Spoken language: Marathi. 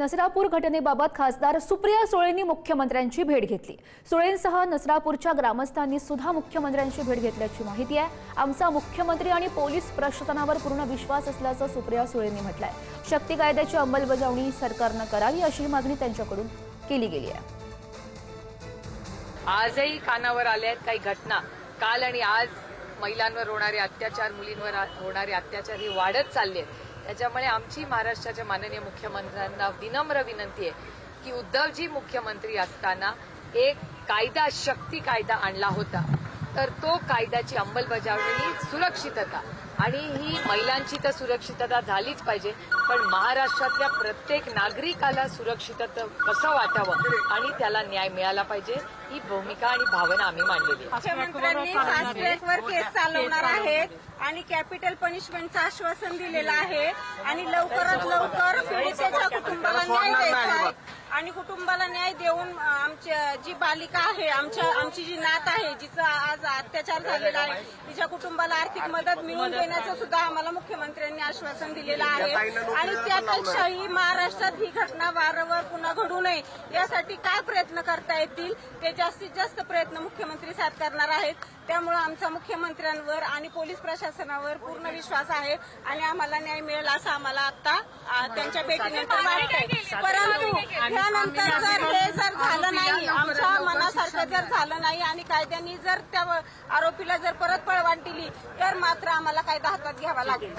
नसरापूर घटनेबाबत खासदार सुप्रिया सुळेंनी मुख्यमंत्र्यांची भेट घेतली। सुळेंसह नसरापूरच्या ग्रामस्थांनी सुद्धा मुख्यमंत्र्यांची भेट घेतल्याची माहिती आहे। आमचा मुख्यमंत्री आणि पोलीस प्रशासनावर पूर्ण विश्वास असल्याचं सुप्रिया सुळेंनी म्हटलंय। शक्ती कायद्याची अंमलबजावणी सरकारनं करावी अशी मागणी त्यांच्याकडून केली गेली आहे। आजही कानावर आल्या आहेत काही घटना। काल आणि आज महिलांवर होणारे अत्याचार, मुलींवर होणारे अत्याचार हे वाढत चालले आहेत। त्याच्यामुळे आमची महाराष्ट्राच्या माननीय मुख्यमंत्र्यांना विनम्र विनंती आहे की उद्धवजी मुख्यमंत्री असताना एक कायदा, शक्ती कायदा आणला होता, तर तो कायद्याची अंमलबजावणी, सुरक्षितता आणि ही महिलांची तर सुरक्षितता झालीच पाहिजे, पण महाराष्ट्रातल्या प्रत्येक नागरिकाला सुरक्षितता कसं वाटावं आणि त्याला न्याय मिळाला पाहिजे, ही भूमिका आणि भावना आम्ही मांडलेली आहे। मुख्यमंत्र्यांनी फास्ट ट्रॅकवर केस चालवणार आहेत आणि कॅपिटल पनिशमेंटचं आश्वासन दिलेलं आहे आणि लवकरात लवकर पीडितेच्या कुटुंबाला न्याय द्यायचा आहे आणि कुटुंबाला न्याय देऊन आमची जी बालिका आहे, आमची जी नात आहे, जिचा आज अत्याचार झालेला आहे, तिच्या कुटुंबाला आर्थिक मदत मिळवून देण्याचं सुद्धा आम्हाला मुख्यमंत्र्यांनी आश्वासन दिलेलं आहे। आणि त्यापेक्षाही महाराष्ट्रात ही घटना वारंवार पुन्हा घडू नये यासाठी काय प्रयत्न करता येतील ते जास्तीत जास्त प्रयत्न मुख्यमंत्री साथ करणार आहेत। त्यामुळे आमचा मुख्यमंत्र्यांवर आणि पोलीस प्रशासनावर पूर्ण विश्वास आहे आणि आम्हाला न्याय मिळेल असं आम्हाला आता त्यांच्या भेटीनंतर वाटतंय। परंतु त्यानंतर जर हे झालं नाही, आमच्या मनासारखं जर झालं नाही आणि कायद्याने जर त्या आरोपीला जर परत पळवाट दिली तर मात्र आम्हाला कायदा हातात घ्यावा लागेल।